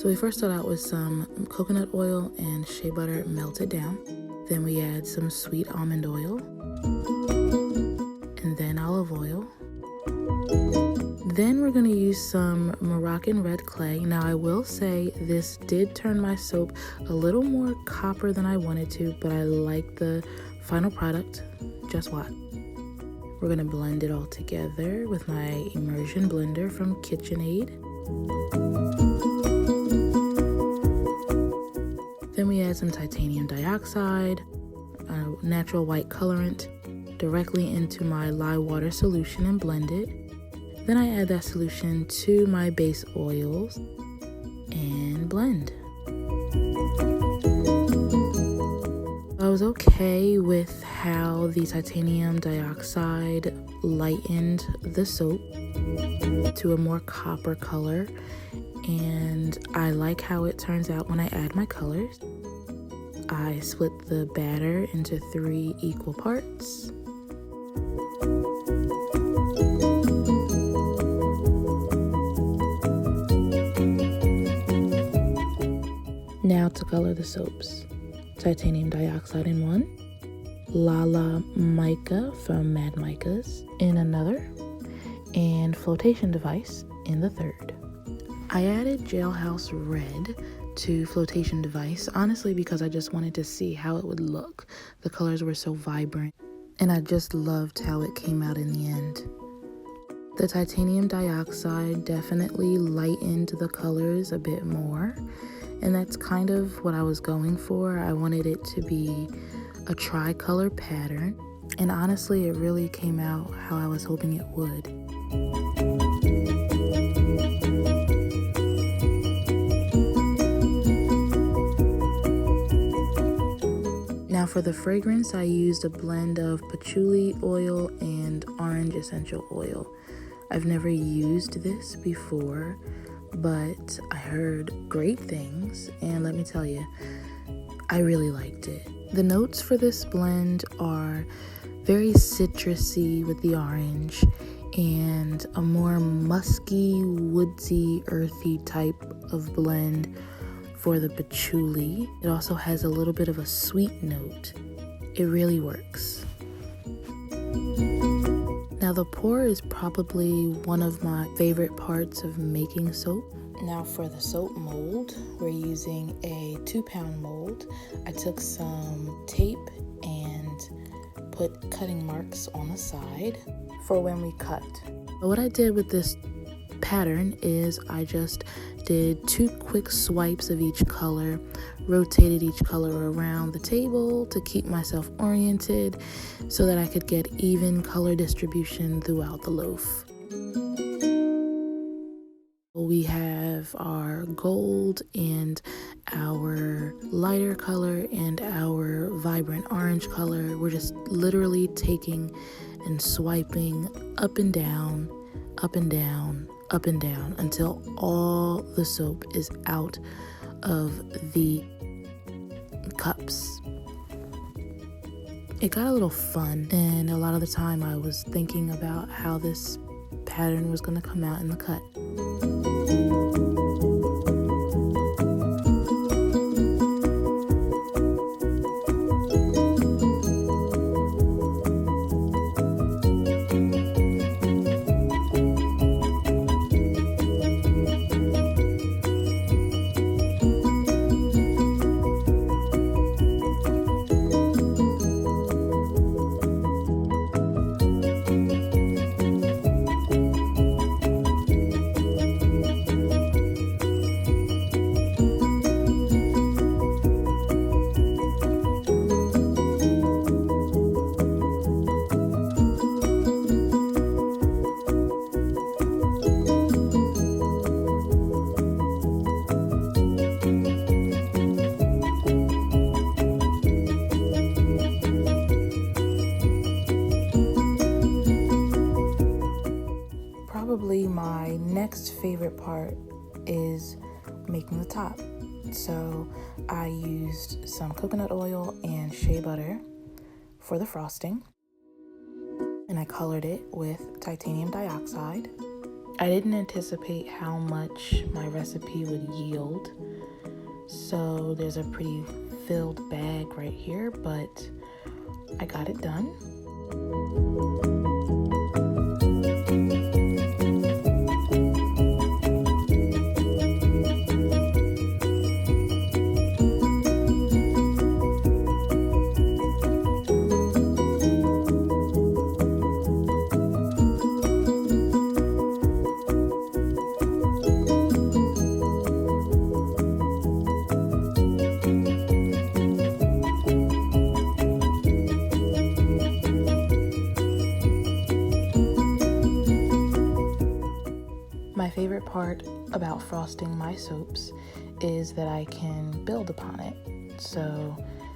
So we first start out with some coconut oil and shea butter melted down. Then we add some sweet almond oil, and then olive oil. Then we're going to use some Moroccan red clay. Now I will say this did turn my soap a little more copper than I wanted to, but I like the final product. Just watch. We're going to blend it all together with my immersion blender from KitchenAid. Then we add some titanium dioxide, a natural white colorant, directly into my lye water solution and blend it. Then I add that solution to my base oils and blend. I was okay with how the titanium dioxide lightened the soap to a more copper color, and I like how it turns out when I add my colors. I split the batter into 3 equal parts. Now to color the soaps. Titanium dioxide in 1, Lala Mica from Mad Micas in another, and Flotation Device in the 3rd. I added Jailhouse Red to Flotation Device, honestly because I just wanted to see how it would look. The colors were so vibrant, and I just loved how it came out in the end. The titanium dioxide definitely lightened the colors a bit more, and that's kind of what I was going for. I wanted it to be a tri-color pattern, and honestly it really came out how I was hoping it would. Now for the fragrance, I used a blend of patchouli oil and orange essential oil. I've never used this before, but I heard great things, and let me tell you, I really liked it. The notes for this blend are very citrusy with the orange and a more musky, woodsy, earthy type of blend for the patchouli. It also has a little bit of a sweet note. It really works. Now the pour is probably one of my favorite parts of making soap. Now for the soap mold, we're using a 2-pound mold. I took some tape and put cutting marks on the side for when we cut. But what I did with this pattern is I just did 2 quick swipes of each color, rotated each color around the table to keep myself oriented so that I could get even color distribution throughout the loaf. We have our gold and our lighter color and our vibrant orange color. We're just literally taking and swiping up and down, up and down, up and down until all the soap is out of the cups. It got a little fun, and a lot of the time I was thinking about how this pattern was going to come out in the cut. Probably my next favorite part is making the top. So I used some coconut oil and shea butter for the frosting, and I colored it with titanium dioxide. I didn't anticipate how much my recipe would yield, so there's a pretty filled bag right here, but I got it done. My favorite part about frosting my soaps is that I can build upon it. So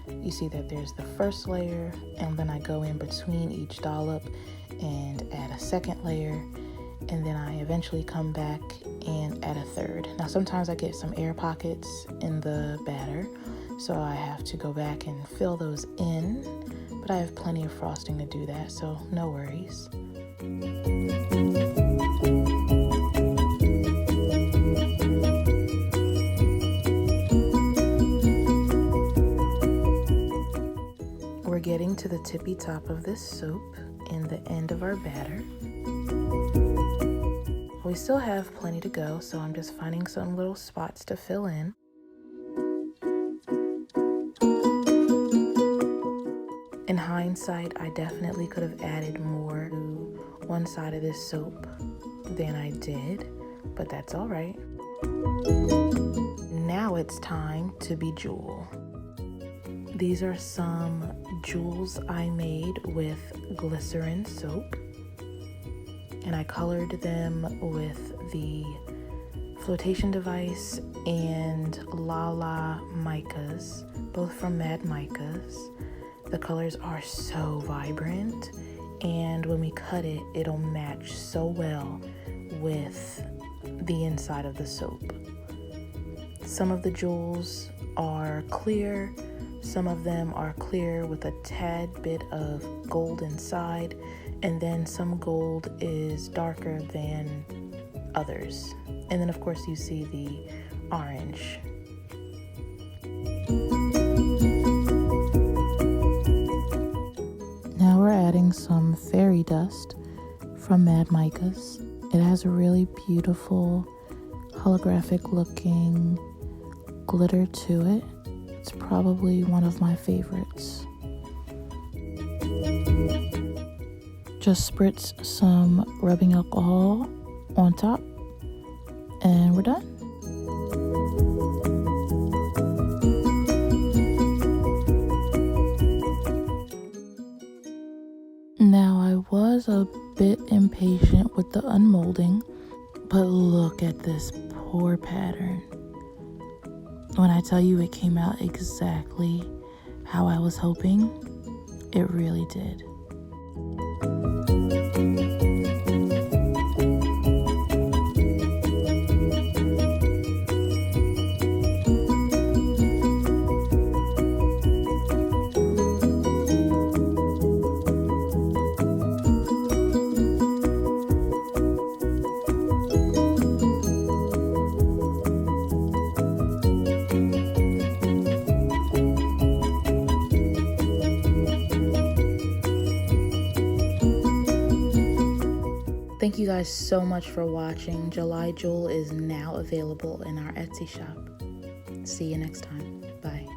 you see that there's the first layer, and then I go in between each dollop and add a second layer, and then I eventually come back and add a third. Now sometimes I get some air pockets in the batter, so I have to go back and fill those in, but I have plenty of frosting to do that, so no worries. We're getting to the tippy top of this soap in the end of our batter. We still have plenty to go, so I'm just finding some little spots to fill in. In hindsight, I definitely could have added more to one side of this soap than I did, but that's all right. Now it's time to bejewel. These are some jewels I made with glycerin soap, and I colored them with the flotation device and Lala micas, both from Mad Micas. The colors are so vibrant, and when we cut it, it'll match so well with the inside of the soap. Some of the jewels are clear, some of them are clear with a tad bit of gold inside, and then some gold is darker than others. And then of course you see the orange. Now we're adding some fairy dust from Mad Micas. It has a really beautiful holographic looking glitter to it. It's probably one of my favorites. Just spritz some rubbing alcohol on top, and we're done. Now I was a bit impatient with the unmolding, but look at this pour pattern. When I tell you it came out exactly how I was hoping, it really did. Thank you guys so much for watching. July Jewel is now available in our Etsy shop. See you next time. Bye.